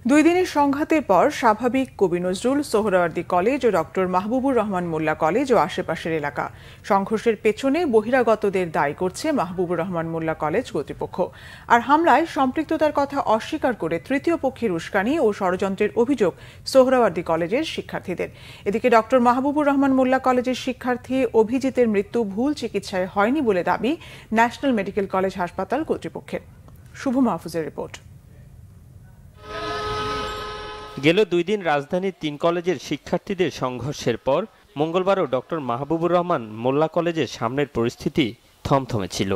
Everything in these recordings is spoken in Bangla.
দুই দিনের সংঘাতের পর স্বাভাবিক কবি নজরুল, সোহরাওয়ার্দী কলেজ ও ডক্টর মাহবুবুর রহমান মোল্লা কলেজ ও আশেপাশের এলাকা। সংঘর্ষের পেছনে বহিরাগতদের দায়ী করছে মাহবুবুর রহমান মোল্লা কলেজ কর্তৃপক্ষ। আর হামলায় সম্পৃক্ততার কথা অস্বীকার করে তৃতীয় পক্ষের উস্কানি ও ষড়যন্ত্রের অভিযোগ সোহরাওয়ার্দী কলেজের শিক্ষার্থীদের। এদিকে ডক্টর মাহবুবুর রহমান মোল্লা কলেজের শিক্ষার্থী অভিজিতের মৃত্যু ভুল চিকিৎসায় হয়নি বলে দাবি ন্যাশনাল মেডিকেল কলেজ হাসপাতাল কর্তৃপক্ষের। শুভ মাহফুজের রিপোর্ট। গেল দুই দিন রাজধানীর ৩ কলেজের শিক্ষার্থীদের সংঘর্ষের পর মঙ্গলবারও ডক্টর মাহবুবুর রহমান মোল্লা কলেজের সামনের পরিস্থিতি থমথমে ছিল।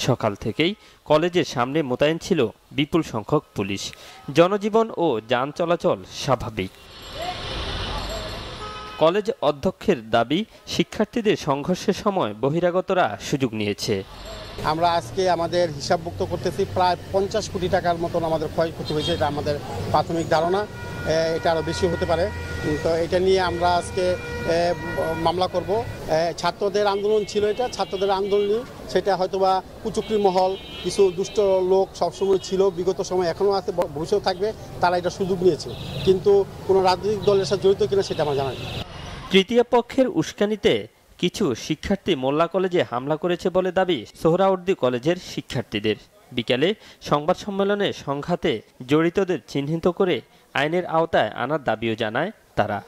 সকাল থেকেই কলেজের সামনে মোতায়েন ছিল বিপুল সংখ্যক পুলিশ। জনজীবন ও যান চলাচল স্বাভাবিক। কলেজ অধ্যক্ষের দাবি, শিক্ষার্থীদের সংঘর্ষের সময় বহিরাগতরা সুযোগ নিয়েছে। আমরা আজকে আমাদের হিসাবভুক্ত করতেছি প্রায় ৫০ কোটি টাকার মতন আমাদের ক্ষয়ক্ষতি হয়েছে। এটা আমাদের প্রাথমিক ধারণা, এটা আরও বেশি হতে পারে। তো এটা নিয়ে আমরা আজকে মামলা করব। ছাত্রদের আন্দোলন ছিল, এটা ছাত্রদের আন্দোলনই, সেটা হয়তোবা কুচক্রী মহল, কিছু দুষ্ট লোক সবসময় ছিল, বিগত সময় এখনও আছে, ভবিষ্যৎ থাকবে, তারা এটা সুযোগ নিয়েছে। কিন্তু কোনো রাজনৈতিক দলের সাথে জড়িত কিনা সেটা আমরা জানি না। তৃতীয় পক্ষের উস্কানিতে কিছু শিক্ষার্থী মোল্লা কলেজে হামলা করেছে বলে দাবি সোহরাওয়ার্দী কলেজের শিক্ষার্থীদের। বিকেলে সংবাদ সম্মেলনে সংঘাতে জড়িতদের চিহ্নিত করে আইনের আওতায় আনার দাবিও জানায় তারা।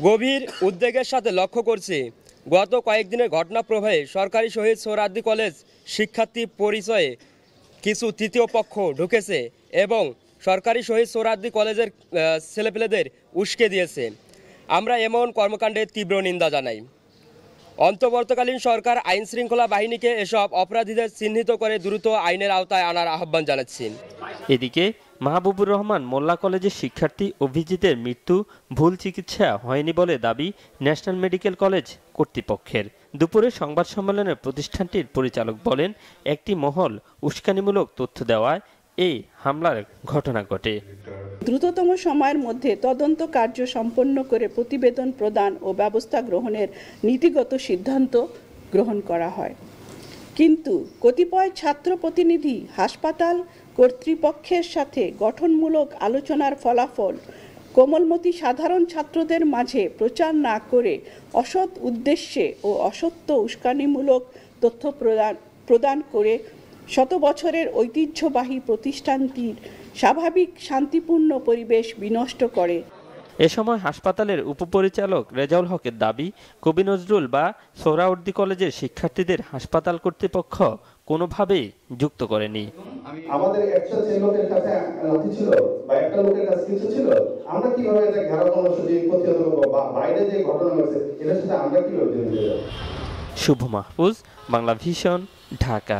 গভীর উদ্বেগের সাথে লক্ষ্য করছি, গত কয়েকদিনের ঘটনা প্রবাহে সরকারি শহীদ সোহরাওয়ার্দী কলেজ শিক্ষার্থী পরিচয়ে কিছু তৃতীয় পক্ষ ঢুকেছে এবং সরকারি শহীদ সোহরাওয়ার্দী কলেজের ছেলেপেলেদের উস্কে দিয়েছে। আমরা এমন কর্মকাণ্ডের তীব্র নিন্দা জানাই। অন্তর্বর্তীকালীন সরকার আইন শৃঙ্খলা বাহিনীকে এসব অপরাধীদের চিহ্নিত করে দ্রুত আইনের আওতায় আনার আহ্বান জানাচ্ছি। এদিকে মাহবুবুর রহমান মোল্লা কলেজের শিক্ষার্থী অভিজিতের মৃত্যু ভুল চিকিৎসা হয়নি বলে দাবি ন্যাশনাল মেডিকেল কলেজ কর্তৃপক্ষের। দুপুরে সংবাদ সম্মেলনে প্রতিষ্ঠানটির পরিচালক বলেন, একটি মহল উস্কানিমূলক তথ্য দেওয়ায় এই হামলার ঘটনা ঘটে। দ্রুততম সময়ের মধ্যে তদন্ত কার্য সম্পন্ন করে প্রতিবেদন প্রদান ও ব্যবস্থা গ্রহণের নীতিগত সিদ্ধান্ত গ্রহণ করা হয়। কিন্তু কতিপয় ছাত্র প্রতিনিধি হাসপাতাল কর্তৃপক্ষের সাথে গঠনমূলক আলোচনার ফলাফল কোমলমতি সাধারণ ছাত্রদের মাঝে প্রচার না করে অসৎ উদ্দেশ্যে ও অসত্য উস্কানিমূলক তথ্য প্রদান করে শত বছরের ঐতিহ্যবাহী প্রতিষ্ঠানটির স্বাভাবিক শান্তিপূর্ণ পরিবেশ বিনষ্ট করে। এ সময় হাসপাতালের উপপরিচালক রেজাউল হকের দাবি, কবি নজরুল বা সোহরাওয়ার্দী কলেজের শিক্ষার্থীদের হাসপাতাল কর্তৃপক্ষ কোনোভাবেই যুক্ত করেনি। আমাদের একটা লোকের কাছে লাঠি ছিল বা একটা লোকের কাছে কিছু ছিল, আমরা কিভাবে এটা ঘেরাও কর্মসূচি প্রতিহত করব বা বাইরে যে ঘটনা হয়েছে এটার সাথে আমরা কিভাবে জড়িত? শুভ মাহফুজ, বাংলা ভিশন, ঢাকা।